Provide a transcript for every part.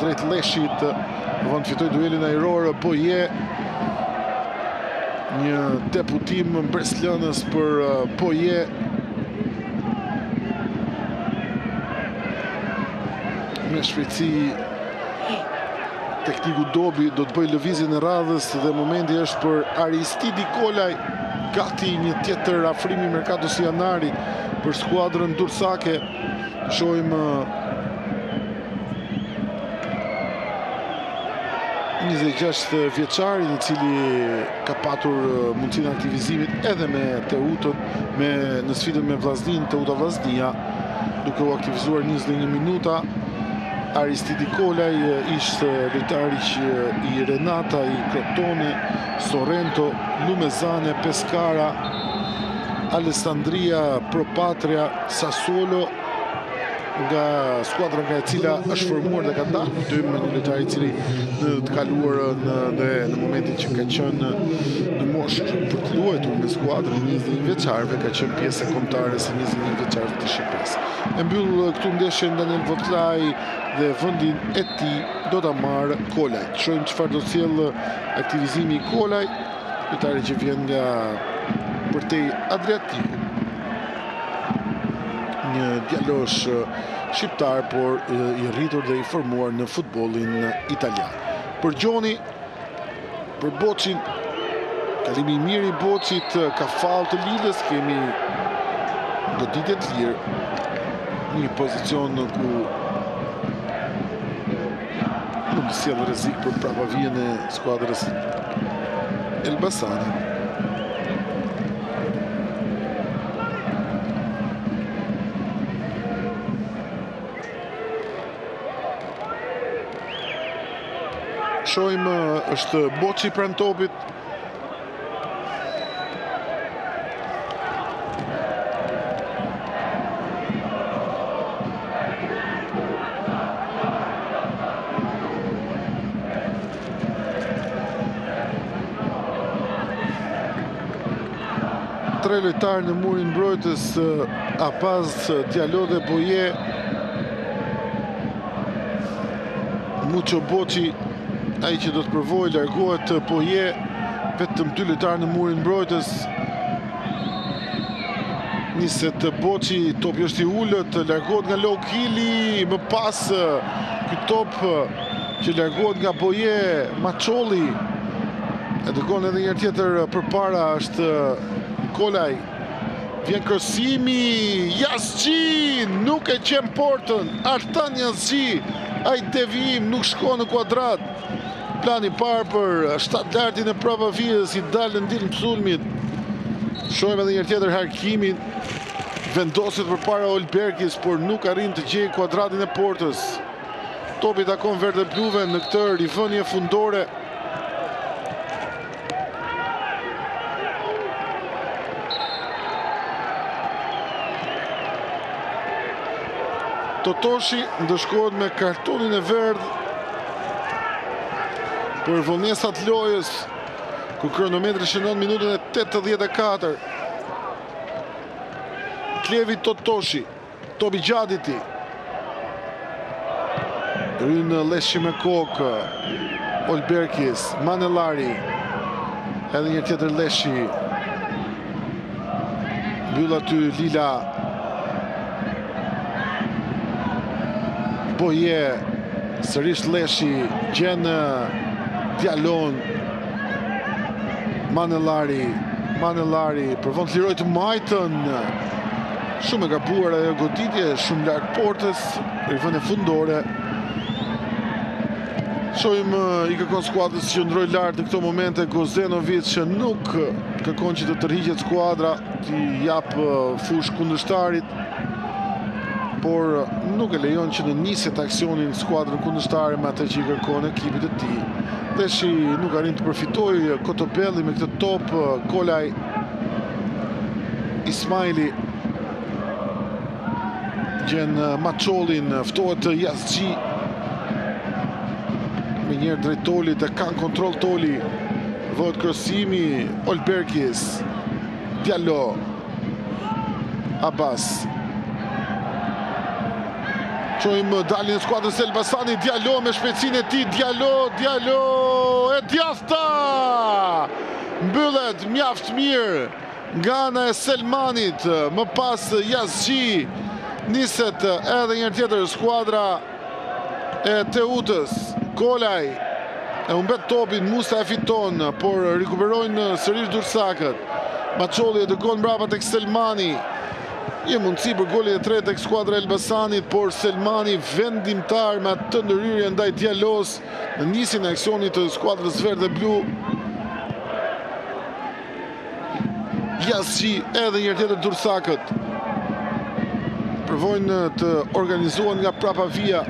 drejt Leshit. Vonë fitoi duelin ajror Poje. Një deputim mbreslënës për Poje. Me shpejtësi tekniku Dobi do të bëjë lëvizjen e radhës dhe momenti është për Aristidi Kolaj. Gati një tjetër afrim i merkatos janarit për skuadrën dursake. Shohim 26 vjeçarin i cili ka patur mundësinë e aktivizimit edhe me Teutën, në sfidën me Vllaznin, Teuta Vllaznia, duke u aktivizuar 21 minuta. Aristidi Kolaj ishte lojtari i Renata, i Crotone, Sorrento, Lumezane, Pescara, Alessandria, Pro Patria, Sassuolo, nga skuadra nga e cila është formuar dhe ka dalë me një lojtar i cili në të kaluar në momentin që ka qenë në moshë për të luajtur me skuadrën 21 vjeçarëve, ka qenë pjesë e kombëtares së 21 vjeçarëve të Shqipërisë. E mbyll këtu ndeshjen Daniel Votlaj dhe vendin e tij do ta marrë Kolaj. Shohim çfarë do sjellë aktivizimi i Kolaj, lojtari që vjen nga Përtej Adriatiku. Një djalosh shqiptar, por i rritur dhe i formuar në futbollin italian. Për Gjoni, për Boçin, kalimi i mirë i Boçit, ka faull të lidhjes, kemi goditje të lirë, një pozicion ku mund të sjellë rrezik për prapavijën e skuadrës Elbasanit. Shohim është Boçi pranë topit. Tre lojtarë në murin mbrojtës, Apaz, Diallo dhe Poje. Muço Boçi, ai që do të provojë, largohet Poje, vetëm 2 lojtarë në murin mbrojtës. Niset Boçi, topi është i ulët, largohet nga Lokili, më pas ky top që largohet nga Poje, Maçolli. E dërgon edhe një tjetër përpara, është Kolaj. Vjen krosimi, Yazgi nuk e qen portën, Artan Yazgi, ai devijim nuk shkon në kuadrat. Plani parë për 7 lartin e prapavijës, i dalë në ndihmë të sulmit. Shohim edhe një tjetër harkimin, vendoset përpara Olbergis, por nuk arrin të gjejë kuadratin e portës. Topi takon verde bluve në këtë rivënie fundore. Totoshi ndëshkohet me kartonin e verdh për vullnesat lojës, ku kronometri shënon minutën e 84. Klevi Totoshi, topi gjaditi. Ryn Leshi me kokë, Olbergis, Manellari, edhe një tjetër Leshi. Mbyll aty Lila. Poje, sërish Leshi, gjen Diallon. Manellari, përvon të liroj të majtën. Shumë e gabuar ajo goditje, shumë larg portës, rivënie fundore. Shohim i kërkon skuadrës që ndroj lart në këto momente Gozenovic, që nuk kërkon që të tërhiqet skuadra, t'i jap fush kundërshtarit, por nuk e lejon që në nisjet aksionin skuadrën kundërshtare me atë që i kërkon ekipit të tij. Leshi nuk arrin të përfitojë Kotobelli me këtë top. Kolaj, Ismaili gjen Maçollin, ftohet Yazgi. Me njerë drejt Tolit, e kanë kontrol Toli. Vot krosimi, Olbergis, Diallo, Abbas. Shojmë dalin e skuadrës Elbasani, Diallo me shpejtësinë e tij, Diallo e djathta! Mbyllet mjaft mirë nga ana e Selmanit, më pas Yazgji niset edhe një tjetër skuadra e Teutës. Kolaj e humbet topin, Musa e fiton, por rikuperojnë sërish Dursakët. Maqolli e dërgon mbrapa tek Selmani. Një mundësi për golin e tretë tek skuadra Elbasanit, por Selmani vendimtar me atë ndërhyrje ndaj Diallos në nisjen e aksionit të skuadrës verdhe blu. Yazgji edhe një tjetër Dursakët provojnë të organizohen nga prapa via,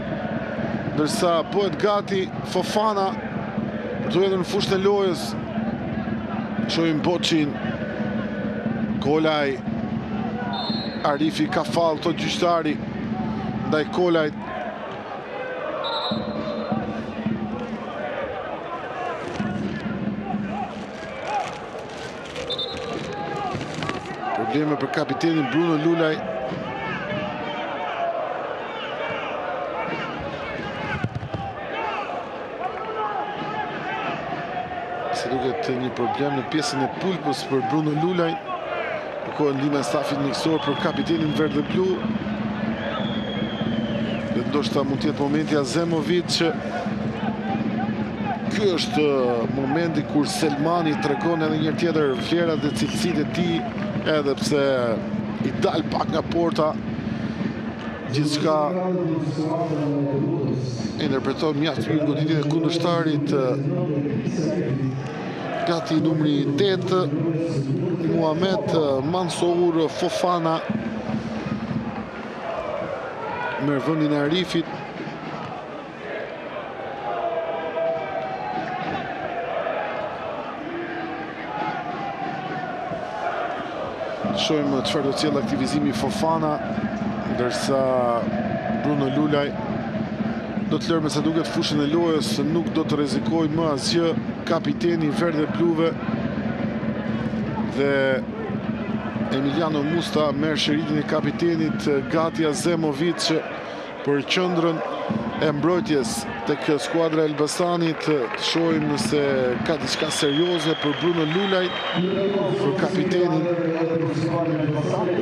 ndërsa bëhet gati Fofana për të hedhur në fushën e lojës. Shohim Boçin, Kolaj, Arifi ka fallë të gjyqtari ndaj Kolajt. Probleme për kapitenin Bruno Lulaj. Se duket një problem në pjesën e pulpës për Bruno Lulaj. Kërkohet ndihma e stafit miksor për kapitenin verdhe blu. Dhe ndoshta mund të jetë momenti Azemovic. Ky është momenti kur Selmani tregon edhe një tjetër vlerat dhe cilësitë e tij, edhe pse i dal pak nga porta. Gjithçka interpreton mjaft mirë goditjen e kundërshtarit. Gati numri 8, Muhamet Mansour Fofana. Merr vendin e Arifit. Shohim çfarë do të sjellë aktivizimi Fofana, ndërsa Bruno Lulaj do të lërë me sa duket fushën e lojës, nuk do të rrezikojë më asgjë. Kapiteni verdhe bluve dhe Emiliano Musta merr shëritin e kapitenit. Gati Azemovic për qendrën e mbrojtjes tek skuadra Elbasanit. Shohim nëse ka diçka serioze për Bruno Lulaj, për kapitenin.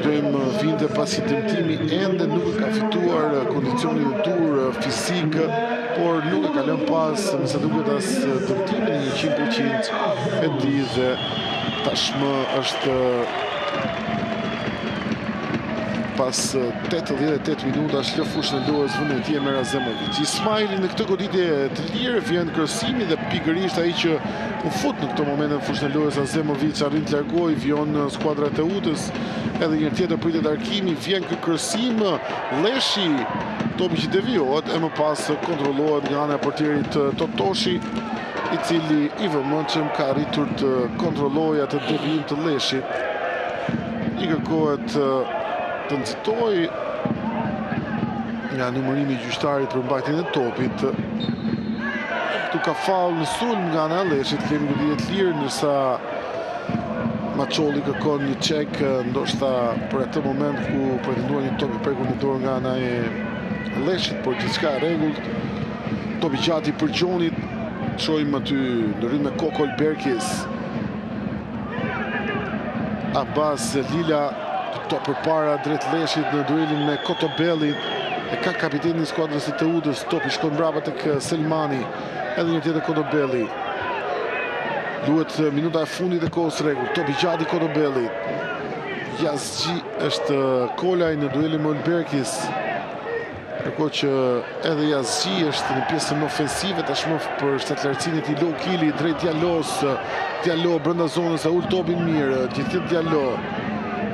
Dojmë vinte pasi dëmtimi, ende nuk ka fituar kondicionin e dur fizik, por nuk e ka lënë pas, nëse duket as dëmtimin 100% e di, dhe tashmë është pas 88 minuta lë fushën e lojës vullneti e merr Azemovic. Ismaili në këtë goditje të lirë vjen krosimi dhe pikërisht ai që u fut në këtë moment në fushën e lojës. Azemovic arrin të largojë, vjon skuadra e Teutës, edhe një tjetër pritet arkimi, vjen ky krosim, Leshi, topi që devijohet e më pas kontrollohet nga ana e portierit Totoshi, i cili i vëmendshëm ka arritur të kontrollojë atë devijim të Leshit. I kërkohet të nxitoj nga numërimi i gjyqtarit për mbajtjen e topit. Tu ka faull në sulm nga ana e Leshit, kemi goditje të lirë, ndërsa Maqolli kërkon një çek, ndoshta për atë moment ku pretenduan një top i prekur në dorë nga ana e Leshit, por gjithçka e rregullt. Topi gjati për Gjonit. Shohim aty ndërhyrje me Kokol Berkis. Abbas Lila, top përpara drejt Leshit në duelin me Kotobellin. E ka kapitenin e skuadrës së Teutës, topi shkon mbrapa tek Selmani. Edhe një tjetër Kotobelli. Duhet minuta e fundit e kohës rregull. Topi gjati Kotobellit. Yazgji është Kolaj në duelin me Olberkis. Ndërkohë që edhe Yazgji është në pjesën ofensive tashmë për shtatlarësinë e tij low kili drejt Diallos. Diallo brenda zonës, ul topin mirë, gjithë Diallo.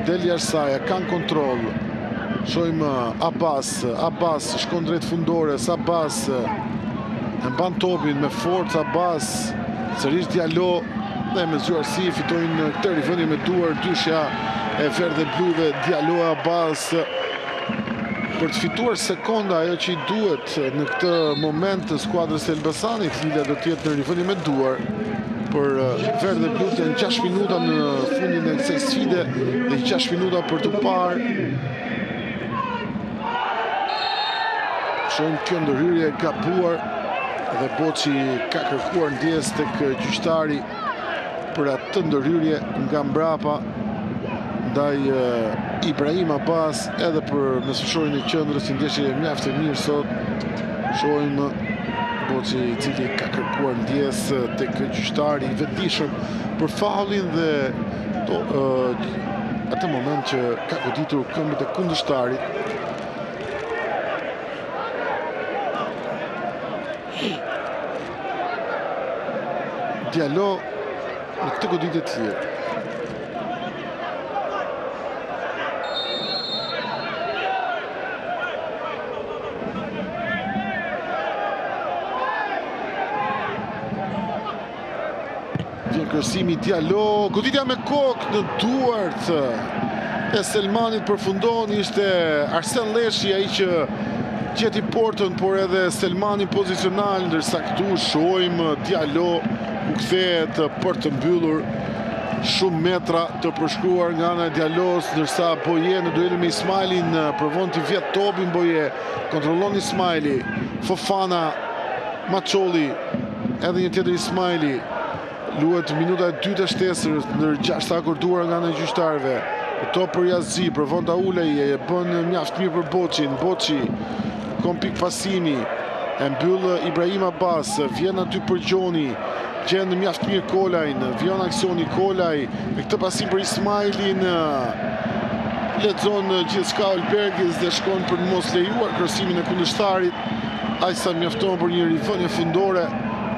Del jashtë saj, kanë kontroll. Shohim Abbas shkon drejt fundores, Abbas e mban topin me forcë, Abbas sërish Diallo dhe me zgjuarsi fitojnë këtë rivendje me duar dyshja e verdhe bluve. Diallo e Abbas për të fituar sekonda ajo që i duhet në këtë moment të skuadrës së Elbasanit. Lila do të jetë në rivendje me duar për verdhe blu. Janë 6 minuta në fundin e kësaj sfide dhe 6 minuta për të parë Shohim kjo ndërhyrje gabuar dhe Boçi ka kërkuar ndjes tek gjyqtari për atë ndërhyrje nga mbrapa ndaj Ibrahim Abbas edhe për mesfushorin e qendrës, një ndeshje mjaft e mirë sot. Shohim Boçi i cili ka kërkuar ndjes tek gjyqtari i vetëdijshëm për faullin dhe atë moment që ka goditur këmbët e kundërshtarit. Diallo në këtë goditje të lirë. Vjen kërësimi Diallo, goditja me kokë në duart e Selmanit përfundon, ishte Arsen Leshi ai që gjeti portën, por edhe Selmani pozicional, ndërsa këtu shohim Diallo ku kthehet për të mbyllur shumë metra të përshkruar nga ana e Diallos, ndërsa Boje në duelin me Ismailin provon të vjet topin. Boje kontrollon Ismaili, Fofana, Maçolli, edhe një tjetër Ismaili. Luhet minuta e 2 të shtesës ndër 6 akorduar nga ana e gjyqtarëve. Top për Yazzi, provon ta ulej, e bën mjaft mirë për Boçin. Boçi kom pik pasimi, e mbyll Ibrahim Abbas, vjen aty për Gjoni, gjen mjaft mirë Kolajn, vjen aksioni Kolaj, me këtë pasim për Ismailin, lexon gjithçka Olbergis dhe shkon për të mos lejuar krosimin e kundërshtarit, aq sa mjafton për një rivënie fundore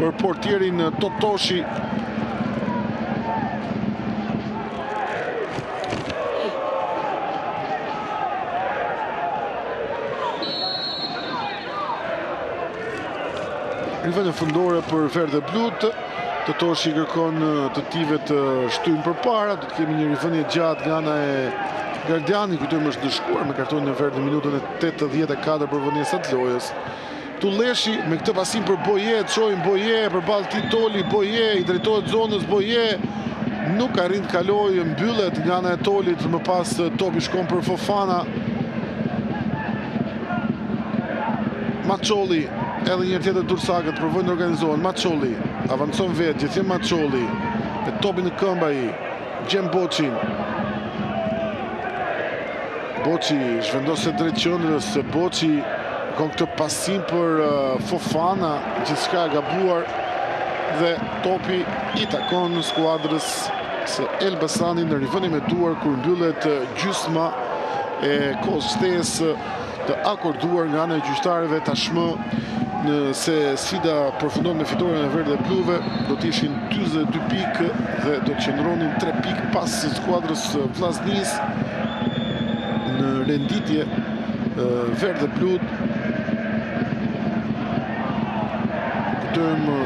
për portierin Totoshi. Rivënie fundore për verdë blut. Totoshi kërkon të tivet të shtyjnë përpara. Do të kemi një rivënie gjatë nga ana e Gardiani, kujtojmë është ndëshkuar me kartonin e verdë në minutën e 84 për vëniesat të lojës. Tulleshi me këtë pasim për Boje, çojmë Boje përballë Titoli, Boje i drejtohet zonës, Boje nuk arrin të kalojë, mbyllet nga ana e Tolit, më pas topi shkon për Fofana. Maçolli, edhe një tjetër Dursakët provojnë të organizohen. Maçolli avancon vetë, gjithë Maçolli me topin në këmbë ai, gjen Boçin. Boçi zhvendoset drejt qendrës, Boçi ka këtë pasim për Fofana, gjithçka gabuar dhe topi i takon skuadrës së Elbasani në rivënie me duar kur mbyllet gjysma e kohës shtesë të akorduar nga ana e gjyqtarëve. Tashmë nëse sfida përfundon me fitoren e verdhë dhe bluve, do të ishin 42 pikë dhe do të qëndronin 3 pikë pas skuadrës Vllaznis në renditje. Verdhë dhe blut kujtojmë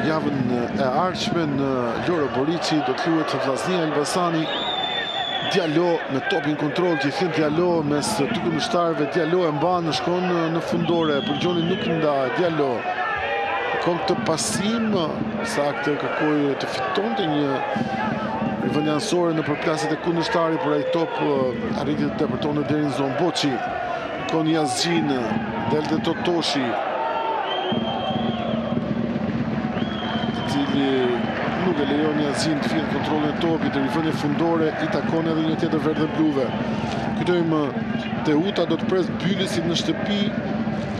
javën e ardhshme në Loro Boriçi do të luhet Vllaznia Elbasani. Diallo me topin kontroll, gjithë Diallo mes dy kundërshtarëve. Diallo e mban, shkon në fundore, për Gjoni nuk nda. Diallo ka këtë pasim, saktë kërkoi të fitonte një rivënie ansore në përplasjet e kundërshtarit, por ai top arriti të depërtonte deri në zonë. Boçi kon Yazin, delte Totoshi, i cili nuk e lejon Yazin të fillë kontrollin e topit, të rivënie fundore i takon edhe një tjetër verdhë bluve. Kujtojmë Teuta do të pres Bylisit në shtëpi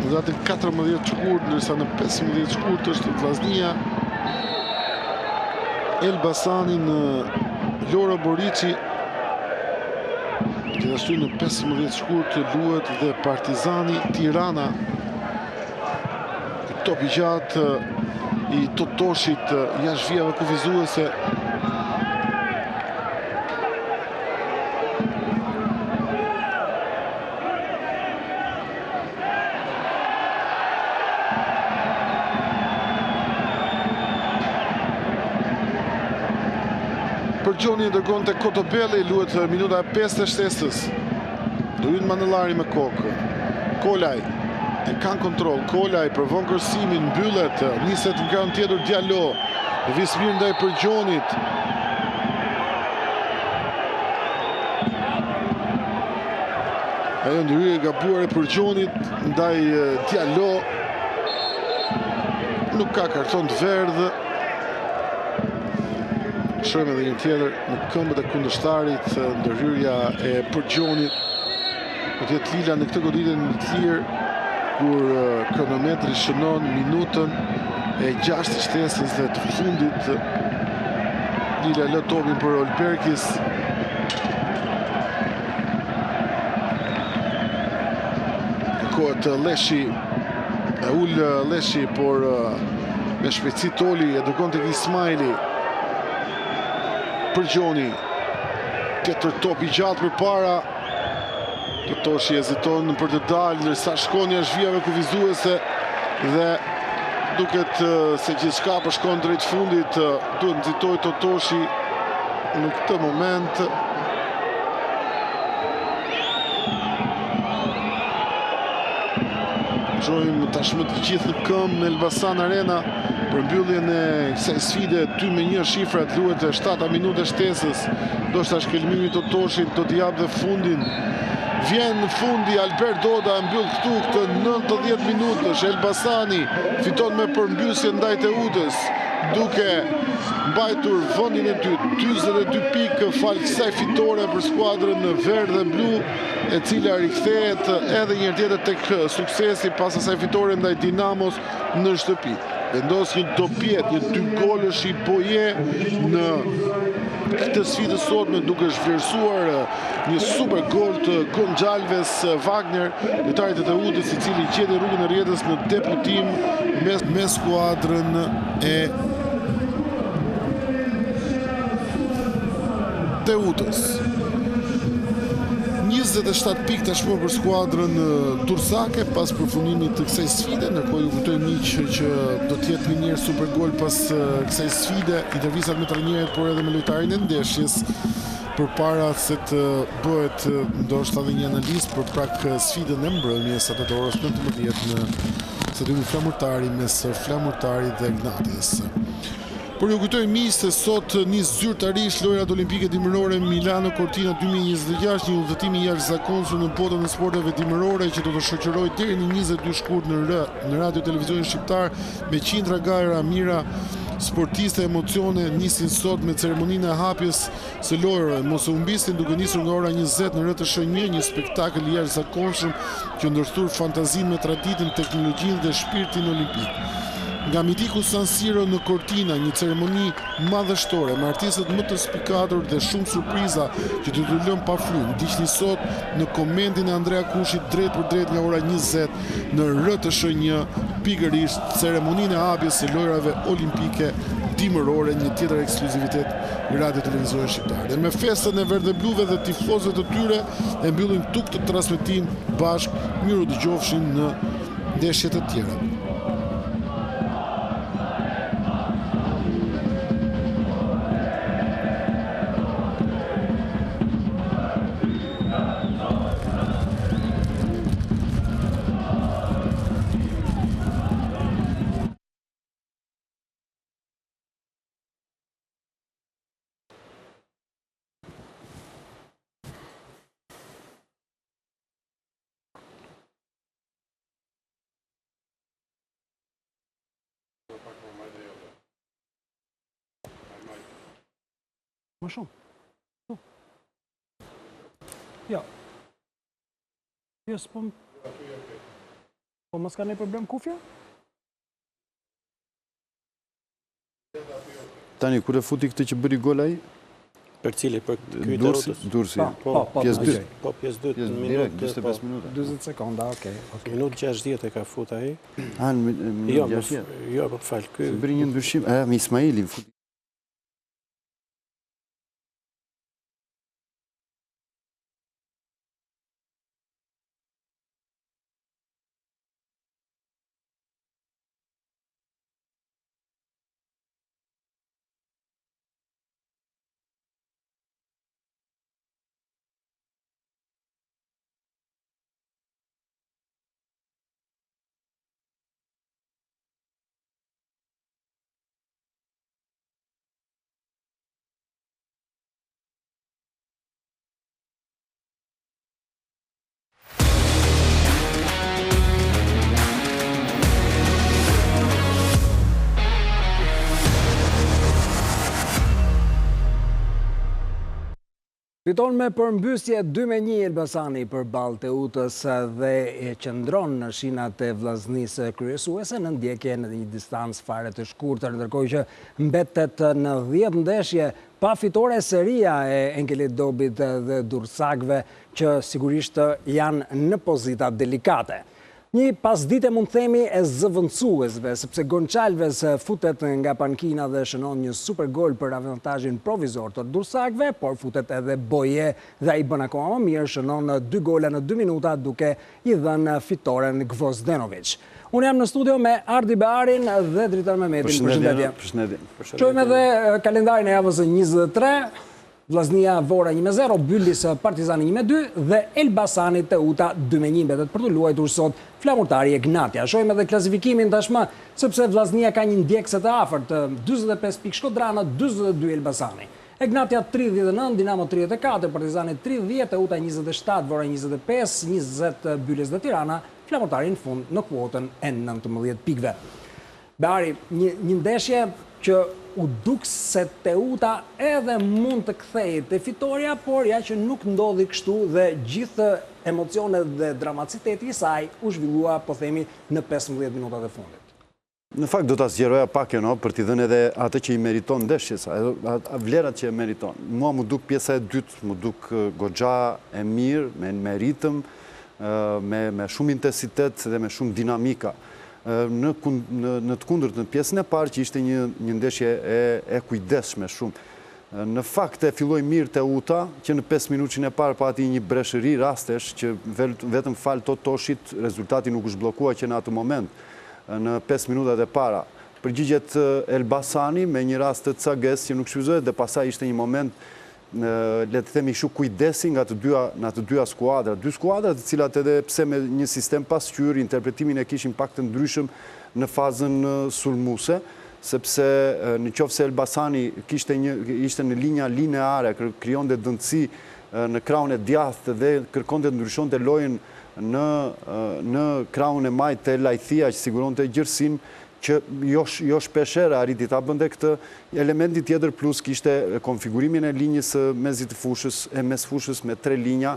dhe atë 14 shkurt, ndërsa në 15 shkurt është Vllaznia Elbasani në Loro Boriçi. Gjithashtu në 15 shkurt luhet dhe Partizani Tirana. Top i gjatë i Totoshit jashtë vijave kufizuese. Për Gjoni dërgon të Kotobelli, luhet minuta e 5 të shtesës. Do hynë Manëllari me kokë. Kolaj e kanë kontrol, Kolaj provon kërsimin, mbyllet, niset në krahun tjetër Diallo, vis mirë ndaj për Gjonit. Ajo ndërhyrje e gabuar e Përgjonit ndaj Diallo. Nuk ka karton të verdhë. Shohim edhe një tjetër në këmbët e kundërshtarit, ndërhyrja e Përgjonit. Do të jetë Lila në këtë goditje në të lirë kur kronometri shënon minutën e 6 shtesës dhe të fundit. Lila lë topin për Olberkis. Kërkohet Leshi, e ul Leshi, por me shpejtësi Toli e dërgon tek Ismaili. Përgjoni, tjetër top i gjatë përpara. Totoshi heziton për të dalë, ndërsa Shkonja është vijave kufizuese dhe duket se gjithçka po shkon drejt fundit. Duhet nxitoj Totoshi në këtë moment. Shohim tashmë të gjithë në këmbë në Elbasan Arena për mbylljen e kësaj sfide. 2-1 shifrat, luhet 7 minuta shtesës. Ndoshta shkelmimi i Totoshit do t'i japë dhe fundin. Vjen në fundi, Albert Doda mbyll këtu këtë 90 minutësh. Elbasani fiton me përmbysje ndaj Teutës, duke mbajtur vendin e dytë, 42 pikë fal kësaj fitore për skuadrën verdh dhe blu, e cila rikthehet edhe një herë tjetër tek suksesi pas asaj fitore ndaj Dinamos në shtëpi. Vendos një dobjet, një 2 golësh i Boje në këtë sfidë sotme, duke shvlerësuar një super gol të Gonçalves Wagner, lojtarit të Teutës, i cili gjeti rrugën e rrjedhës në deputim me skuadrën e Teutës. 27 pikë tashmë për skuadrën tursake pas përfundimit të kësaj sfide, ndërkohë ju kujtoj miq që do të jetë një njerë super gol pas kësaj sfide, intervistat me trajnerët por edhe me lojtarin e ndeshjes, përpara se të bëhet ndoshta edhe një analizë për prak sfidën e mbrëmjes atë të orës 19 në stadiumin Flamurtari mes Flamurtarit dhe Gnatiës. Por ju kujtoj miq se sot nis zyrtarisht lojrat olimpike dimërore Milano Cortina 2026, një udhëtim i jashtëzakonshëm në botën e sporteve dimërore që do të shoqërojë deri në 22 shkurt në radio televizionin shqiptar me qindra gajra mira sportiste, emocione. Nisin sot me ceremoninë e hapjes së lojrave. Mos u humbisni duke nisur nga ora 20 në RTS1, një spektakël i jashtëzakonshëm që ndërthur fantazinë me traditën, teknologjinë dhe shpirtin olimpik. Nga mitiku San Siro në Cortina, një ceremoni madhështore me artistët më të spikatur dhe shumë surpriza që do t'ju lëm pa frymë. Ndiqni sot në komentin e Andrea Kushit drejt për drejt nga ora 20 në RTS1, pikërisht ceremoninë e hapjes së lojrave olimpike dimërore, një tjetër ekskluzivitet i radio televizionit shqiptar. Dhe me festën e verdhë bluve dhe tifozëve të tyre e mbyllim këtu këtë transmetim bashkë. Miru dëgjofshin në ndeshjet e tjera. Më shumë. Ja. Jes, po mos ka një problem kufja? Tani, kur e futi këtë që bëri gol ai? Për cili? Për këtë Dursi? Dursi. Pjesë 2. Po, pjesë 2 në Direkt, minutë. 25 minuta. 20 sekonda, okej. Minutë 60 e ka fut ai. Ah, në minutë 60? Jo, po fal, ky. Bëri një ndryshim, me Ismaili. Fiton me përmbysje 2-1 Elbasani për balë Teutës dhe e qëndron në shinat e vllaznisë kryesuese në ndjekje në një distancë fare të shkurtër, ndërkohë që mbetet në 10 ndeshje pa fitore seria e Enkelit Dobit dhe Dursakve që sigurisht janë në pozita delikate. Një pasdite mund themi e zëvendësuesve, sepse Gonçalves futet nga pankina dhe shënon një super gol për avantazhin provizor të Dursakve, por futet edhe Boje dhe ai bën akoma më mirë, shënon 2 gola në 2 minuta duke i dhënë fitoren Gvozdenovic. Unë jam në studio me Ardi Bearin dhe Dritar Mehmetin. Përshëndetje. Qojmë edhe kalendarin e javës 23. Vllaznia Vora 1-0, Byllis Partizani 1-2 dhe Elbasani Teuta 2-1 mbetet për të luajtur sot flamurtari Egnatia. Shohim edhe klasifikimin tashmë, sepse Vllaznia ka një ndjekse të afërt, 45 pikë Shkodrana, 42 Elbasani. Egnatia 39, Dinamo 34, Partizani 30, Teuta 27, Vora 25, 20 Byllis dhe Tirana, flamurtari në fund në kuotën e 19 pikëve. Beari, një ndeshje që u duk se Teuta edhe mund të kthejë te fitoria, por ja që nuk ndodhi kështu dhe gjithë emocionet dhe dramaciteti i saj u zhvillua, po themi, në 15 minutat e fundit. Në fakt do ta zgjeroja pak për t'i dhënë edhe atë që i meriton ndeshjes, vlerat që e meriton. Mua mu duk pjesa e dytë, mu duk goxha e mirë, me ritëm, me shumë intensitet dhe me shumë dinamika. Në të kundërt në pjesën e parë që ishte një ndeshje e kujdesshme shumë. Në fakt e filloi mirë Teuta, që në 5 minutin e parë pati një breshëri rastesh që vetëm fal Totoshit rezultati nuk u zhbllokua që në atë moment, në 5 minutat e para. Përgjigjet Elbasani me një rast të cages që nuk shfrytëzohet dhe pastaj ishte një moment le të themi kështu kujdesi nga të dyja skuadra. Dy skuadra të cilat edhe pse me një sistem pasqyrë, interpretimin e kishin pak të ndryshëm në fazën sulmuese, sepse në qoftë se Elbasani ishte në linja lineare, krijonte dëmtësi në krahun e djathtë dhe kërkonte të ndryshonte lojën në krahun e majtë të Lajthia që siguronte gjërsinë, që jo shpeshere arriti ta bënte këtë. Elementi tjetër plus kishte konfigurimin e linjës mezit të fushës, e mes fushës me 3 linja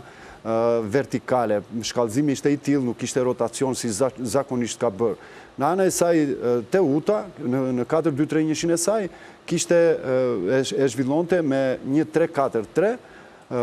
vertikale. Shkallëzimi ishte i tillë, nuk kishte rotacion si zakonisht ka bërë. Në ana e saj Teuta, në 4-2-3-1-shin e saj, e zhvillonte me një 3-4-3,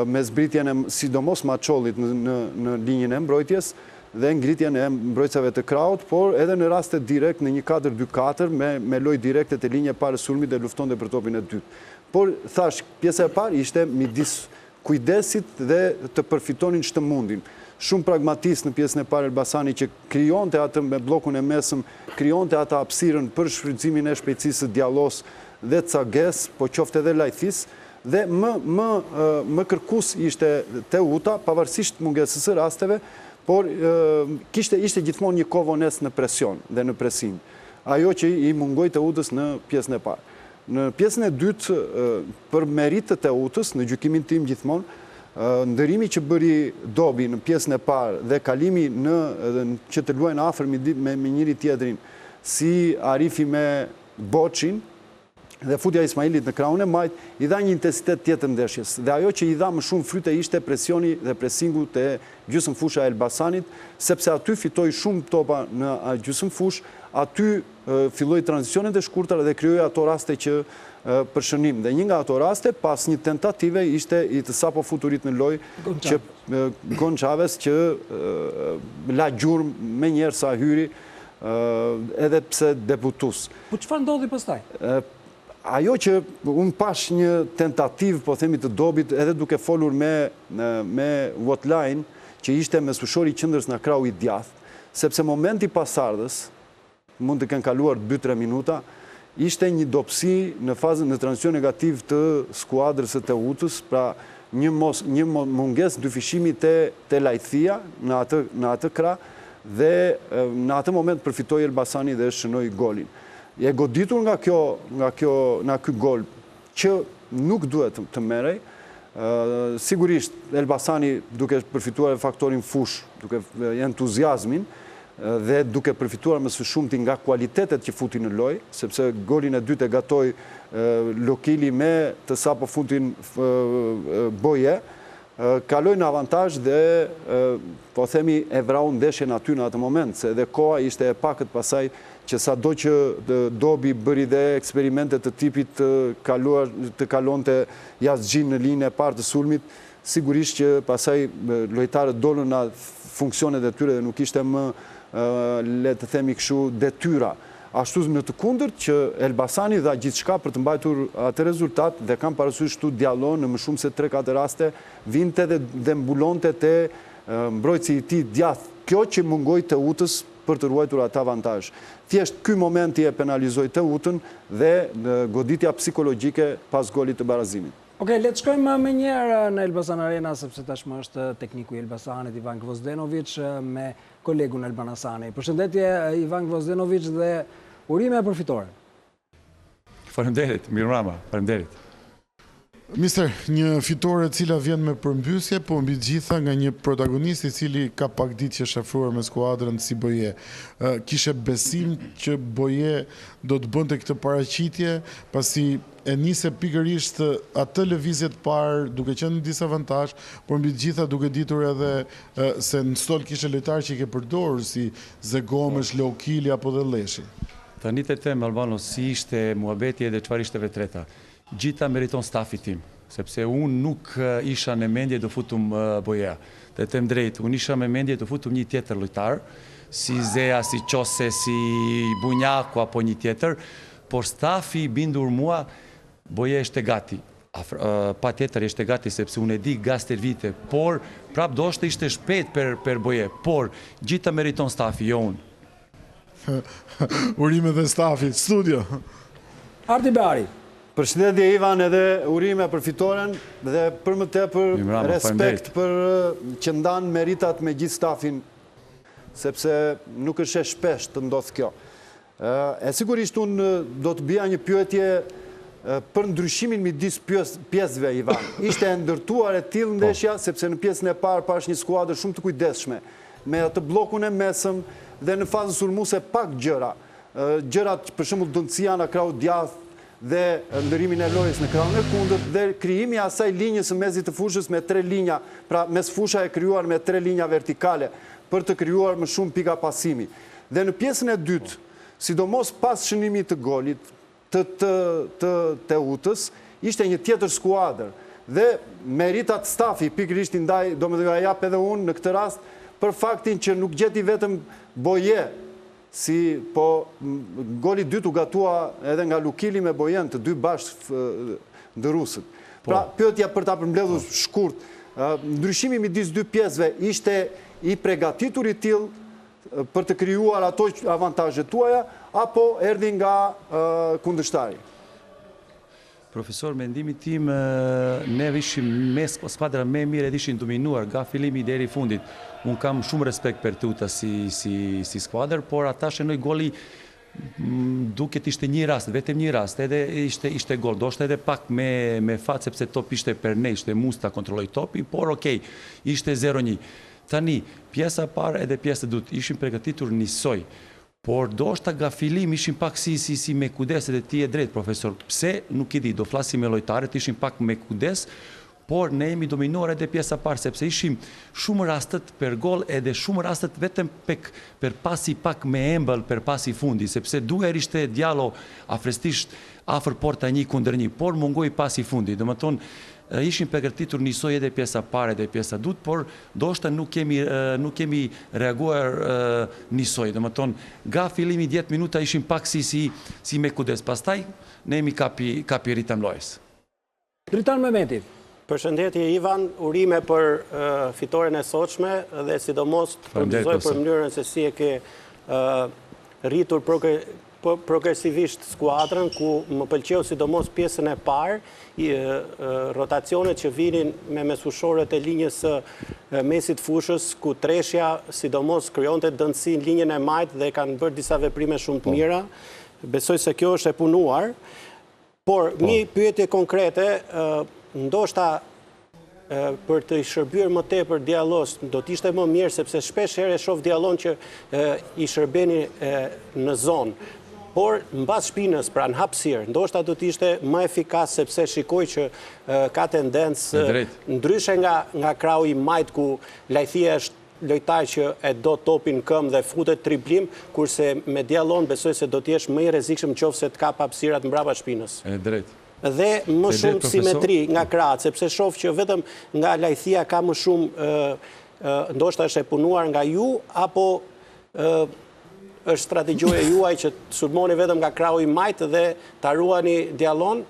me zbritjen e sidomos Maçollit në linjën e mbrojtjes, dhe ngritjen e mbrojtësave të krahut, por edhe në raste direkt në një 4-2-4 me lojë direkte të linje parë sulmit dhe luftonte për topin e dytë. Por thash, pjesa e parë ishte midis kujdesit dhe të përfitonin shtëmundin. Shumë pragmatist në pjesën e parë Elbasani që krijonte atë me bllokun e mesëm, krijonte atë hapësirën për shfrytëzimin e shpejtësisë së Diallos dhe Cages, po qoftë edhe Lajthis, dhe më kërkues ishte Teuta, pavarësisht mungesës së rasteve, por ishte gjithmonë një kovones në presion dhe në presim. Ajo që i mungoi Teutës në pjesën e parë. Në pjesën e dytë, për merit të Teutës, në gjykimin tim gjithmonë, ndërimi që bëri Dobi në pjesën e parë dhe kalimi që të luajnë afër me njëri tjetrin, si Arifi me Boçin, dhe futja Ismailit në krahun e majt, i dha një intensitet tjetër ndeshjes. Dhe ajo që i dha më shumë fryte ishte presioni dhe presingu të gjysmë fusha Elbasanit, sepse aty fitoi shumë topa në gjysmë fush, aty filloi tranzicionet e shkurtara dhe krijoi ato raste që për shënim. Dhe një nga ato raste, pas një tentative, ishte i të sapo futurit në lojë që Gonçalves që la gjurmë me njerë sa hyri, edhe pse debutus. Po çfarë ndodhi pastaj? Ajo që unë pash një tentativë, po themi të Dobit, edhe duke folur me Wotline, që ishte me sushori qendrës në krahu i djathtë, sepse momenti pasardhës, mund të kenë kaluar 2-3 minuta, ishte një dopsi në fazën në tranzicion negativ të skuadrës së Teutës, pra një mungesë dyfishimi te Lajthia në atë krah, dhe në atë moment përfitoi Elbasani dhe shënoi golin. Je goditur nga ky gol që nuk duhet të merrej. Sigurisht Elbasani duke përfituar faktorin fush, duke entuziazmin dhe duke përfituar më së shumti nga kualitetet që futi në lojë, sepse golin e dytë e gatoi Lokili me të sapo futin Boje, kaloj në avantazh dhe po themi e vrau ndeshjen aty në atë moment, se edhe koha ishte e pakët pasaj që sa do që Dobi bëri dhe eksperimentet të tipit të kalonte Yazgjin në linjën e parë të sulmit, sigurisht që pasaj lojtarët dolën në funksionet e tyre dhe nuk ishte më, le të themi kështu, detyra. Ashtu në të kundërt që Elbasani dha gjithçka për të mbajtur atë rezultat dhe kam parasysh këtu Diallo në më shumë se 3-4 raste vinte dhe mbulonte te mbrojtësi i tij djath. Kjo që mungoi Teutës për të ruajtur atë avantazh. Thjesht ky momenti e penalizoi Teutën dhe goditja psikologjike pas golit të barazimit. Okej, le të shkojmë më njëherë në Elbasan Arena, sepse tashmë është tekniku i Elbasanit, Ivan Gvozdenovic, me kolegun Elbanasani. Përshëndetje, Ivan Gvozdenovic, dhe urime për fitoren. Faleminderit, Mirama, faleminderit. Mister, një fitore cila vjen me përmbysje, po mbi gjitha nga një protagonist i cili ka pak ditë që shafruar me skuadrën si Boje. Kishe besim që Boje do të bënte këtë paraqitje, pasi e nise pikërisht atë lëvizjet parë duke qenë në disavantazh, por mbi gjitha duke ditur edhe se në stol kishe lojtarë që i ke përdorur si Zegomesh, Lokili apo dhe Leshi. Tani të tem, Albano, si ishte muhabeti edhe çfarë ishte vetreta. Gjitha meriton stafi tim, sepse unë nuk isha në mendje të futum Boja. Dhe them drejt, unë isha me mendje të futum një tjetër lojtar, si Zea, si Qose, si Bunjaku apo një tjetër, por stafi i bindur mua, Boja ishte gati. Pa tjetër ishte gati, sepse unë e di gaster vite, por prap do ishte shpejt për Boje, por gjitha meriton stafi, jo unë. Urime dhe stafi, studio. Arti Bari. Përshëndetje Ivan, edhe urime për fitoren dhe për më tepër respekt për që ndan meritat me gjithë stafin, sepse nuk është e shpesh të ndodh kjo. E sigurisht unë do të bija një pyetje për ndryshimin midis pjesëve, Ivan. Ishte e ndërtuar e tillë ndeshja, sepse në pjesën e parë pash një skuadër shumë të kujdesshme, me atë bllokun e mesëm dhe në fazën sulmuese pak gjëra. Gjërat për shembull dëndësia në krau djath dhe ndërimin e lojës në krahun e kundërt dhe krijimi i asaj linjës së mezit të fushës me 3 linja, pra mes fusha e krijuar me 3 linja vertikale për të krijuar më shumë pika pasimi. Dhe në pjesën e dytë, sidomos pas shënimit të golit të Teutës, ishte një tjetër skuadër dhe meritat stafi pikërisht i ndaj, domethënë ja jap edhe unë në këtë rast për faktin që nuk gjeti vetëm Boje, si po goli dytë u gatua edhe nga Lukili me Bojen, të dy bashkë ndërruesët. Pra, pyetja për ta përmbledhur shkurt, ndryshimi midis dy pjesëve ishte i përgatitur i tillë për të krijuar ato avantazhet tuaja apo erdhi nga kundërshtari? Profesor, mendimi tim, ne ishim mes skuadra më e mirë, ishin dominuar nga fillimi deri fundit. Unë kam shumë respekt për Teuta si skuadër, por ata shënoi goli duket ishte një rast, vetëm një rast, edhe ishte gol. Do ishte edhe pak me fat, sepse top ishte për ne, ishte Musta kontrolloi topin, por okej, ishte 0-1. Tani, pjesa parë edhe pjesa dytë ishin përgatitur njësoj. Por do shta nga filim ishin pak si me kudes, edhe ti e drejt, profesor. Pse, nuk i di, do flasim me lojtarët, ishin pak me kudes, por ne jemi dominuar edhe pjesa parë, sepse ishim shumë rastet për gol, edhe shumë rastet vetëm për pasi pak me embël, për pasi fundi, sepse duher ishte Diallo afrestisht afër porta 1-1, por mungoi pasi fundi. Do më tonë, ishin përgatitur njësoj edhe pjesa parë edhe pjesa dytë, por do shta nuk kemi reaguar njësoj. Do më tonë, nga fillimi 10 minuta ishin pak si me kudes. Pastaj, ne jemi kapi ritëm lojës. Dritan Mehmeti. Përshëndetje Ivan, urime për fitoren e sotshme dhe sidomos të përgëzoj për mënyrën se si e ke rritur progresivisht skuadrën, ku më pëlqeu sidomos pjesën e parë, rotacionet që vinin me mesfushorët e linjës së mesit fushës, ku Treshja sidomos krijonte dëmësi në linjën e majtë dhe kanë bërë disa veprime shumë të mira. Besoj se kjo është e punuar, por një pyetje konkrete, ndoshta për të shërbyer më tepër Diallos, do të ishte më mirë, sepse shpesh herë e shoh Diallon që i shërbeni në zonë. por mbas shpinës, pra në hapësirë, ndoshta do të ishte më efikas sepse shikoj që ka tendencë ndryshe nga krahu i majt ku Lajthia është lojtar që e do topin këmbë dhe futet triplim, kurse me Diallon besoj se do të jesh më i rrezikshëm nëse të kap hapësirat mbrapa shpinës. Dhe më shumë simetri nga krahët, sepse shoh që vetëm nga Lajthia ka më shumë ndoshta është e punuar nga ju apo është strategjoja juaj që të sulmoni vetëm nga krahu i majt dhe ta ruani Diallon,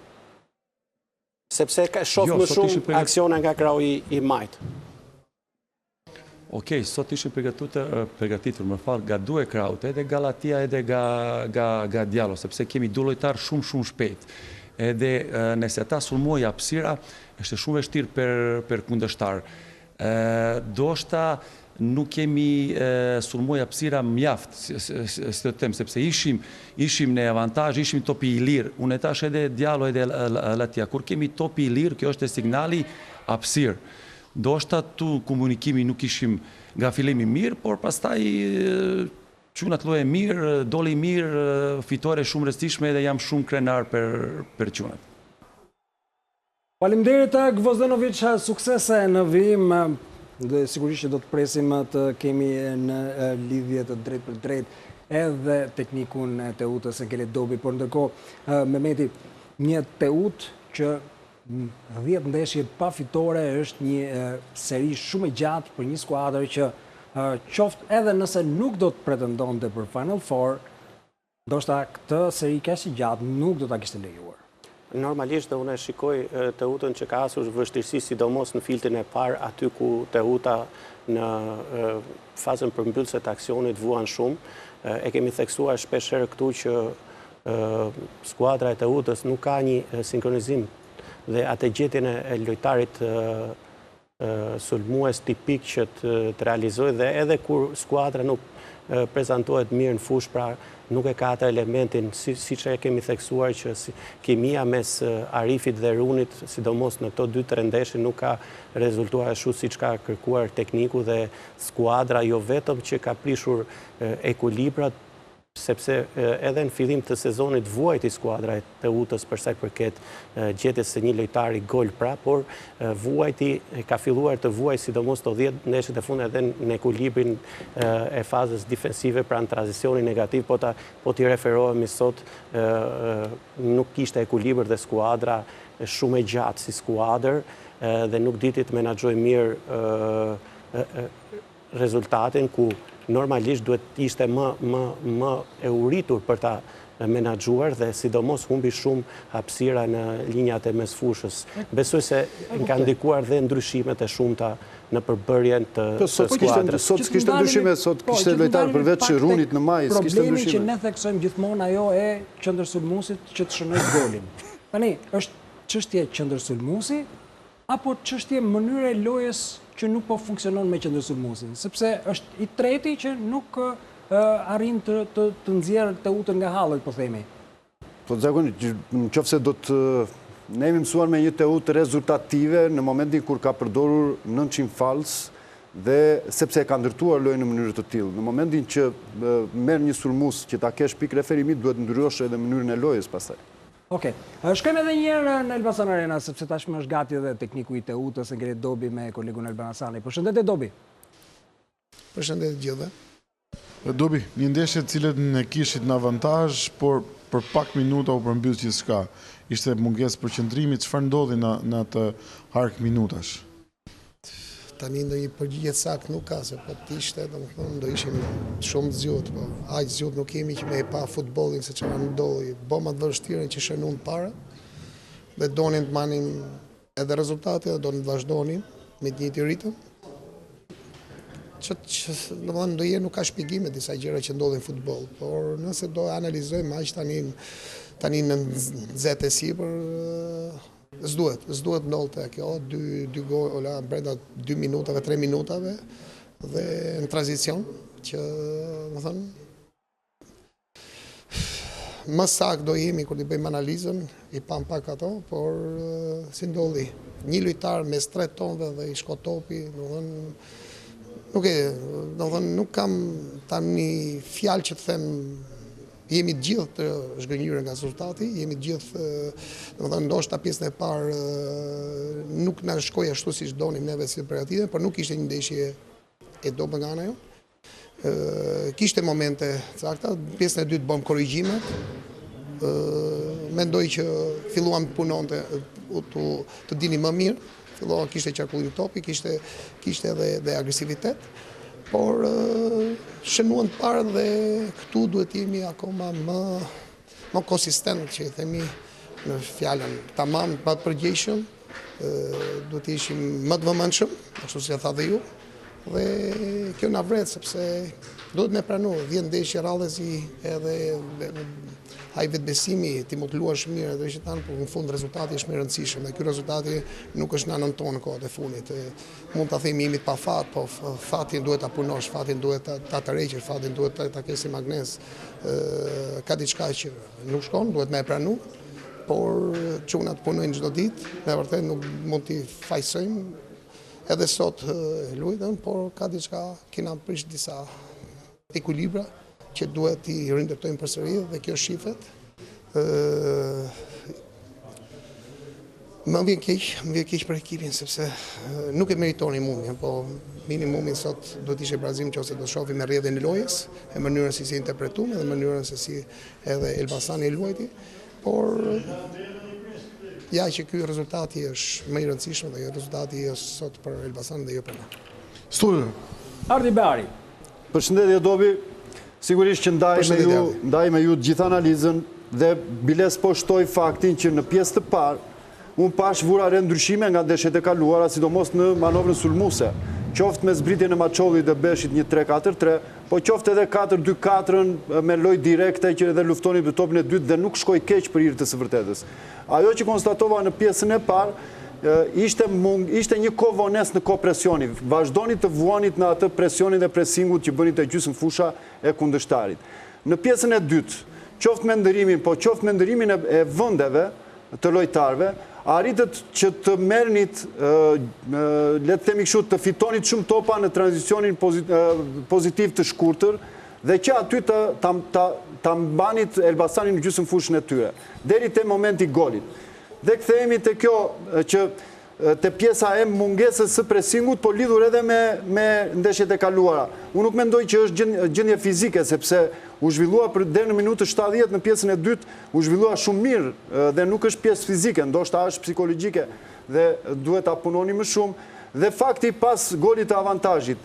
sepse shoh më shumë aksione nga krahu i majt. Okej, sot ishim përgatitur më falë nga dy krahut, edhe nga Lajthia edhe nga Diallo, sepse kemi dy lojtar shumë shpejt. Edhe nëse ata sulmoj hapësira, është shumë vështirë për kundërshtar. Doshta nuk kemi sulmoj hapësira mjaft, sepse ishim në avantazh, ishim topi i lirë. Unë tash edhe Diallo edhe Lajthia. Kur kemi topi i lirë, kjo është e signali hapësirë. Doshta tu komunikimi nuk ishim nga fillimi mirë, por pastaj çunat lloje mirë, doli mirë, fitore shumë rëndësishme dhe jam shumë krenar për çunat. Faleminderit Gvozdenovic, suksese në vijim. Dhe sigurisht që do të presim të kemi në lidhje të drejt për drejt edhe teknikun e Teutës Enkelet Dobi, por ndërkohë Mehmeti, një Teut që 10 ndeshje pa fitore është një seri shumë e gjatë për një skuadër që qoftë edhe nëse nuk do të pretendonte për Final Four, ndoshta këtë seri kaq i gjatë nuk do ta kishte lejuar. Normalisht dhe unë e shikoj Teutën që ka asur vështirësi, sidomos në filtin e parë, aty ku Teuta në fazën përmbyllëse të aksionit vuan shumë. E kemi theksuar shpeshherë këtu që skuadra e Teutës nuk ka një sinkronizim dhe atë gjetjen e lojtarit sulmues tipik që të realizoj dhe edhe kur skuadra nuk prezantohet mirë në fushë, pra nuk e ka atë elementin, si që e kemi theksuar që kimia mes Arifit dhe Runit, sidomos në këto 2-3 ndeshje, nuk ka rezultuar ashtu siç ka kërkuar tekniku dhe skuadra, jo vetëm që ka prishur ekuilibrat, sepse edhe në fillim të sezonit vuajti skuadra e Teutës për sa i përket gjetjes së një lojtari gol pra, por vuajti ka filluar të vuajë sidomos të 10 ndeshjet e fundit edhe në ekuilibrin e fazës defensive, pra në tranzicionin negativ, po t'i referohemi sot nuk kishte ekuilibër dhe skuadra shumë e gjatë si skuadër dhe nuk diti të menaxhoj mirë rezultatin ku normalisht duhet ishte më e uritur për ta menaxhuar dhe sidomos humbi shumë hapësira në linjat e mesfushës. Besoj se ka ndikuar dhe ndryshimet e shumta në përbërjen të skuadrës. Sot kishte ndryshime, sot kishte lojtarë përveç Runit në maj, kishte ndryshime. Problemi që ne theksojmë gjithmonë ajo e qendërsulmuesit që të shënoj golin. Tani, është çështje qendërsulmuesi apo çështje mënyre e lojës që nuk po funksionon me qendërsulmuesin, sepse është i treti që nuk arrin të nxjerrë Teutën nga hallet, po themi. Po zakonisht, nëse do të ne jemi mësuar me një Teutë rezultative në momentin kur ka përdorur 900 fals dhe sepse e ka ndërtuar lojën në mënyrë të tillë. Në momentin që merr një sulmues që ta kesh pikë referimi, duhet ndryosh edhe mënyrën e lojës pastaj. Okej. Shkojmë edhe një herë në Elbasan Arena, sepse tashmë është gati edhe tekniku i Teutës Enkelet Dobi me kolegun Elban Hasani. Përshëndetje Dobi. Përshëndetje gjithëve. Dobi, një ndeshje të cilët ne kishit në avantazh, por për pak minuta u përmbyll gjithçka. Ishte mungesë përqendrimi, çfarë ndodhi në atë hark minutash? Tani ndonjë përgjigje saktë nuk ka, se po të ishte, domethënë do ishim shumë zgjut, po aq zgjut nuk kemi që me pa futbollin se çfarë ndodhi. Bëma të vështirë që shënuan para dhe donin të marrin edhe rezultate dhe donin të vazhdonin me të njëjtin ritëm. Domethënë ndonjëherë nuk ka shpjegime disa gjëra që ndodhin në futboll, por nëse do analizojmë aq tani në nxehtë sipër s'duhet ndodhte kjo, dy gola brenda 2 minutave, 3 minutave dhe në tranzicion që më thënë më saktë do jemi kur t'i bëjmë analizën, i pam pak ato, por si ndodhi një lojtar mes 3 tonëve dhe i shko topi, nuk kam tani fjalë që të them jemi gjithë të zhgënjur nga rezultati, jemi gjithë, domethënë ndoshta pjesën e parë nuk na shkoi ashtu siç donim neve si operative, por nuk ishte një ndeshje e dobët nga ana jonë. Kishte momente sakta, pjesën e dytë bëm korrigjimet. Mendoj që filluam të punonte të dini më mirë, kishte qarkullim topi, kishte edhe agresivitet. Por shënuan të parë dhe këtu duhet jemi akoma më konsistent, që i themi në fjalën tamam pa përgjegjshëm, duhet të ishim më të vëmendshëm, ashtu si e tha dhe ju, dhe kjo na vret sepse duhet me pranu 10 ndeshje rallësi edhe ai vetbesimi ti mund të luash mirë edhe që tanë, por në fund rezultati është më i rëndësishëm dhe ky rezultati nuk është në anën tonë kohët e fundit. Mund ta themi jemi pa fat, po fatin duhet ta punosh, fatin duhet ta tërheqësh, fatin duhet ta kesh si magnes. Ka diçka që nuk shkon, duhet me e pranu, por çunat punojnë çdo ditë, me vërtet nuk mund t'i fajsojmë. Edhe sot luajtën, por ka diçka, kena prish disa ekuilibra që duhet i rindërtojmë përsëri dhe kjo shifet. Më vjen keq për ekipin sepse nuk e meritoni mundjen, po minimumi sot do të ishte Brazil nëse do të shohim me rrjedhën e lojës, e mënyrën se si interpretuam dhe mënyrën se si edhe Elbasani luajti, por ja që ky rezultati është më i rëndësishëm dhe rezultati është sot për Elbasan dhe jo për na. Studio. Ardi Bari. Përshëndetje Dobi, sigurisht që ndaj me ju gjithë analizën dhe biles po shtoj faktin që në pjesë të parë unë pash vura re ndryshime nga ndeshjet e kaluara, sidomos në manovrën sulmuese. Qoftë me zbritjen e Maçollit dhe Beshit një 3-4-3, po qoftë edhe 4-2-4 me lojë direkte që edhe luftoni për topin e dytë dhe nuk shkoi keq për hir të së vërtetës. Ajo që konstatova në pjesën e parë ishte një kohë vonesë në kohë presioni. Vazhdoni të vuanit në atë presionin dhe presingut që bëni të gjysmë fusha e kundërshtarit. Në pjesën e dytë, qoftë me ndërimin, po qoftë me ndërimin e vendeve të lojtarëve, arritët që të mernit, le të themi kështu, të fitonit shumë topa në tranzicionin pozitiv të shkurtër dhe që aty të mbanit Elbasanin në gjysmë fushën e tyre, deri te momenti golit. Dhe kthehemi te kjo që te pjesa e mungesës së presingut, po lidhur edhe me ndeshjet e kaluara. Unë nuk mendoj që është gjendje fizike, sepse u zhvillua deri në minutën 70 në pjesën e dytë, u zhvillua shumë mirë dhe nuk është pjesë fizike, ndoshta është psikologjike dhe duhet ta punoni më shumë. Dhe fakti pas golit të avantazhit,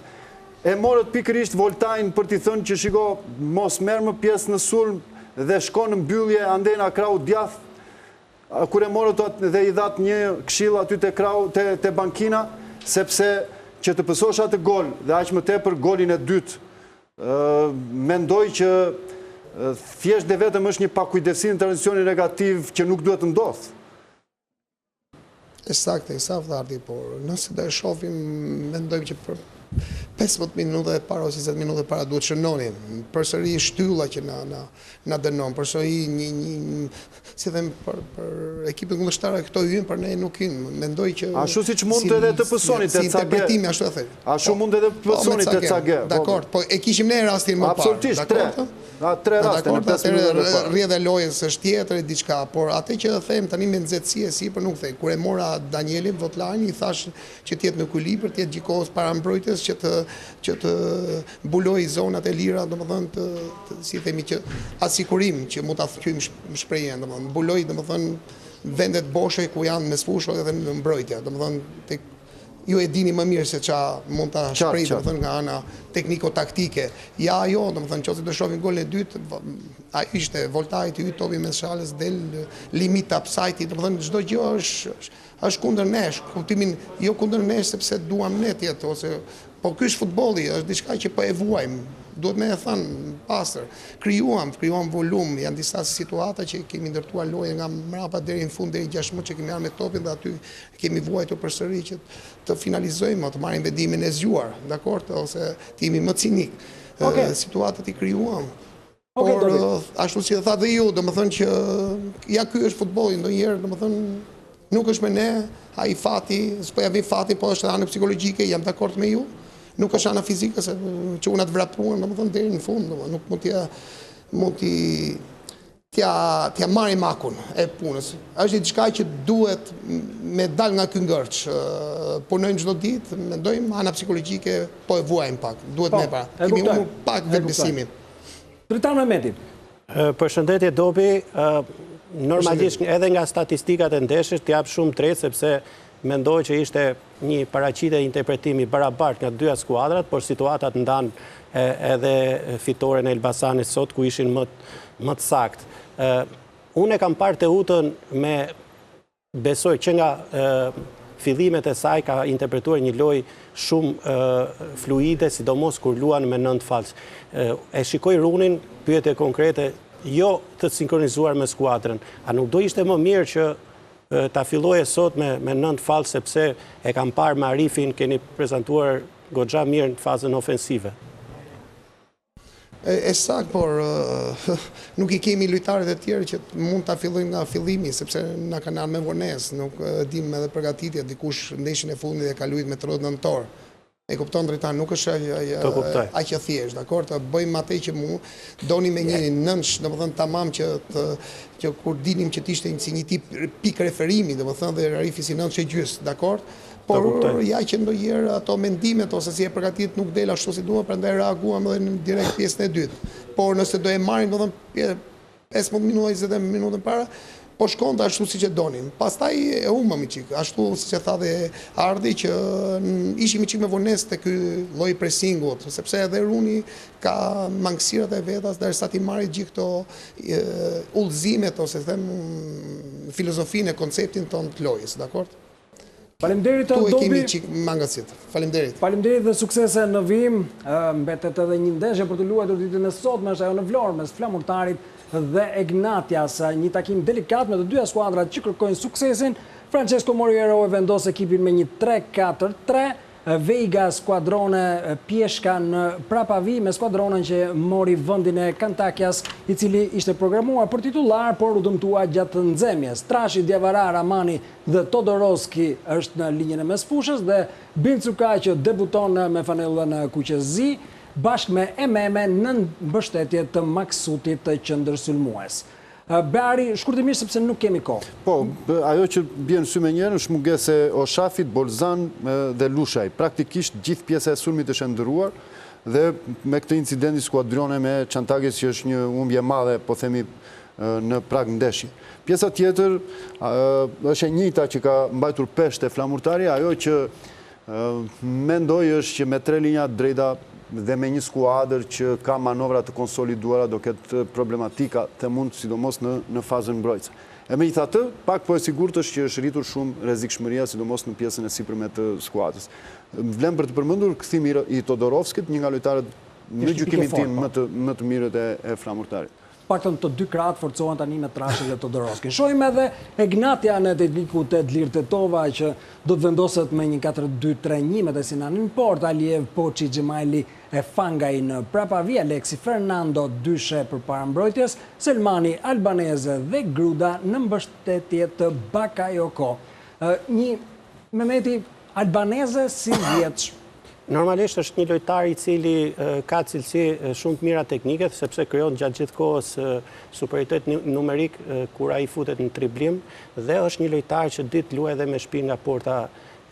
e morët pikërisht Voltajn për t'i thënë që shiko mos merr më pjesë në sulm dhe shkon në mbyllje andej na krau djath. Kur e morët dhe i dhatë një këshill aty te bankina, sepse që të pësosh atë gol dhe aq më tepër golin e dytë, mendoj që thjesht dhe vetëm është një pakujdesim në tranzicioni negativ që nuk duhet të ndodhë. Saktë, Ardi, por nëse do e shohim, mendojmë që për 15 minuta e para ose 20 minuta e para duhet shënonin. Përsëri shtylla që na dënon, përsëri një si them për ekipin kundërshtar këto hyn për ne nuk hyn. Mendoj që ashtu siç mund edhe të pësonit te Cage. Interpretimi ashtu e them. Ashtu mund edhe të pësonit te Cage. Dakor, po e kishim ne rastin më parë. Absolutisht, tre raste në 5 minuta. Rrjedha e lojës është tjetër diçka, por atë që them tani me nxehtësi e sipër nuk them. Kur e mora Danielin Votlajn i thash që të jetë në ekuilibër, të jetë gjikohet para mbrojtës që të mbuloj zonat e lira, domethënë si themi që asikurim që mund ta thyejmë shprehjen, domethënë mbuloj domethënë vendet boshe ku janë mes fushës edhe në mbrojtje, domethënë ju e dini më mirë se çfarë mund ta shpreh domethënë nga ana tekniko-taktike. Ja ajo, domethënë nëse do shohim golin e dytë, ai ishte voltajt i topi mes shalës del limit upside, domethënë çdo gjë është kundër nesh, kuptimin jo kundër nesh sepse duam ne të jetë ose po ky është futbolli, është diçka që po e vuajmë. Duhet me e thënë pastër. Krijuam volum, janë disa situata që kemi ndërtuar lojë nga mbrapa deri në fund deri 6 minuta që kemi marrë me topin dhe aty kemi vuajtur përsëri që të finalizojmë, të marrim vendimin e zgjuar, dakor, ose të jemi më cinik. Situatat i krijuam. Por ashtu si e tha dhe ju, domethënë që ja ky është futbolli, ndonjëherë domethënë nuk është me ne, ai fati, s'po ja vi fati, po është anë psikologjike, jam dakord me ju. Nuk është ana fizike se çunat vrapuan, domethënë deri në fund, nuk mund t'ja mund t'ja marri makun e punës. Është diçka që duhet me dal nga ky ngërç. Punojmë çdo ditë, mendojmë ana psikologjike, po e vuajmë pak. Duhet me para. Kemi humbur pak vetbesimin. Dritan Mehmeti. Përshëndetje Dobi, normalisht edhe nga statistikat e ndeshjes t'jap shumë drejt sepse mendoj që ishte një paraqitje interpretimi barabart nga dyja skuadrat, por situatat ndan edhe fitoren e Elbasanit sot ku ishin më të saktë. Unë e kam parë Teutën me besoj që nga fillimet e saj ka interpretuar një lojë shumë fluide, sidomos kur luan me 9 falës. E shikoj Runin, pyetje konkrete, jo të sinkronizuar me skuadrën. A nuk do ishte më mirë që ta filloje sot me 9 falë, sepse e kam parë me Arifin, keni prezentuar goxha mirë në fazën ofensive? E sakt, por nuk I kemi lojtarët e tjerë që mund ta fillojmë nga fillimi, sepse na kanë ardhur me vonesë, nuk dim edhe përgatitja, dikush ndeshjen e fundit e ka luajtur me 39 nëntor. E kupton drejtan, nuk është aq e thjeshtë, dakor, të bëjmë atë që doni me një nënsh, domethënë tamam që kur dinim që ishte si një tip pik referimi, domethënë dhe Arifi si nënsh e gjys, dakor? Por ja që ndonjëherë ato mendimet ose si e përgatit nuk del ashtu si duhet, prandaj reaguam edhe në direkt pjesën e dytë. Por nëse do e marrim domethënë 15 minuta, 20 minuta para, po shkonte ashtu siç e donin. Pastaj e humbëm çik, ashtu siç e tha dhe Ardi që ishim çik me vonesë te ky lloj pressingut, sepse edhe Runi ka mangësirat e veta derisa ti marrë gjithë këto udhëzimet ose them filozofinë e konceptin ton të lojës, dakor? Faleminderit Dobi. Tu e kemi çik mangësit. Faleminderit. Faleminderit dhe suksese në vim. Mbetet edhe një ndeshje për të luajtur ditën e sotme, është ajo në Vlorë mes Flamurtarit dhe Egnatias, një takim delikat me të dyja skuadrat që kërkojnë suksesin. Francesco Moriero e vendos ekipin me një 3-4-3, Veiga skuadrone pjeshka në Prapavi me skuadronën që mori vendin e Kantakias, I cili ishte programuar për titullar, por u dëmtua gjatë nxemjes. Trashi, Diavara, Ramani dhe Todorovski është në linjën e mesfushës dhe Bincuka që debuton me fanellën kuqezi, bashkë me Ememe në mbështetje të Maksutit të qendërsulmues. Beari, shkurtimisht sepse nuk kemi kohë. Po, ajo që bjen sy me njerën është mungese Oshafit, Bolzan dhe Lushaj. Praktikisht gjithë pjesa e sulmit është ndëruar dhe me këtë incidenti skuadrone me Çantakës që është një humbje madhe, po themi në prag ndeshje. Pjesa tjetër është e njëjta që ka mbajtur peshë e Flamurtari, ajo që mendoj është që me 3 linja drejta dhe me një skuadër që ka manovra të konsoliduara do ketë problematika të mund sidomos në fazën mbrojtëse. E me i tha të, pak po e sigurt është që është rritur shumë rrezikshmëria sidomos në pjesën e sipërme të skuadrës. Vlem për të përmendur kthimi I Todorovskit, një nga lojtarët në gjykimin tim më të mirët e Flamurtarit. Paktën të dy kratë forcohen tani me Trashin dhe Todorovskin. Shohim edhe Egnatia në teknikun të Edlir Tetova që do të vendoset me një 4-2-3-1 me Sinanin Port, Aliev, Poçi, Gjemajli e Fangaj në Prapavi, Alexi Fernando dyshe për para mbrojtjes, Selmani, Albaneze dhe Gruda në mbështetje të Bakayoko. Një Mehmeti Albaneze si vjetsh. Normalisht është një lojtar I cili ka cilësi shumë të mira teknike, sepse krijon gjatë gjithë kohës superioritet numerik kur ai futet në triblim dhe është një lojtar që ditë luaj edhe me shpinë nga porta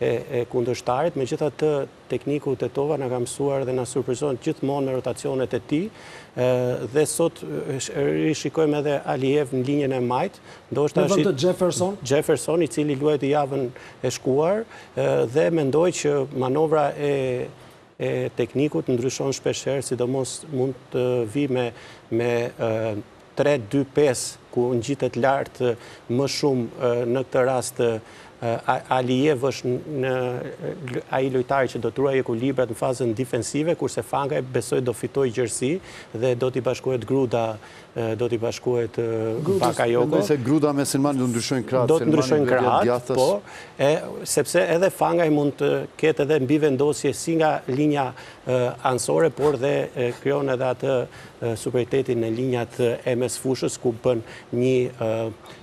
e kundërshtarit. Megjithatë tekniku Tetova na ka mësuar dhe na surprizon gjithmonë me rotacionet e tij. Dhe sot rishikojmë edhe Aliev në linjën e majt, ndoshta është Jefferson I cili luajti javën e shkuar dhe mendoj që manovra e teknikut ndryshon shpeshherë, sidomos mund të vi me 3-2-5 ku ngjitet lart më shumë në këtë rast. Aliev është ai lojtari që do të ruajë ekuilibrat në fazën defensive, kurse Fangaj besoj do fitojë gjerësi dhe do t'i bashkohet Gruda, do t'i bashkohet Bakayoko. Mendoj se Gruda me Selmani do ndryshojnë krahët. Do të ndryshojnë krahët, po, sepse edhe Fangaj mund të ketë edhe mbi vendosje si nga linja anësore, por dhe krijon edhe atë superioritetin në linjat e mesfushës ku bën një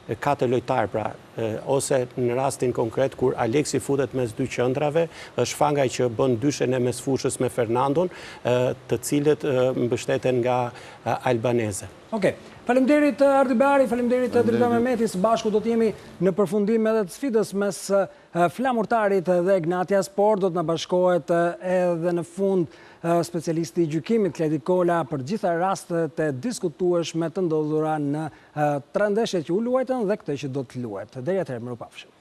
4 lojtar, pra, ose në rastin konkret kur Alexi futet mes dy qendrave, është Fangaj që bën dyshen e mesfushës me Fernandon, të cilët mbështeten nga Albaneze. Okej, faleminderit Ardi Bari, faleminderit Drita Mehmeti, së bashku do t'jemi në përfundim edhe të sfidës mes flamurtarit dhe Ignatias, por do t'na bashkohet edhe në fund specialisti i gjykimit Kledi Kola për gjitha rastet e diskutueshme të ndodhura në 3 ndeshjet që u luajtën dhe këtë që do të luajtë. Deri atëherë, mirupafshim.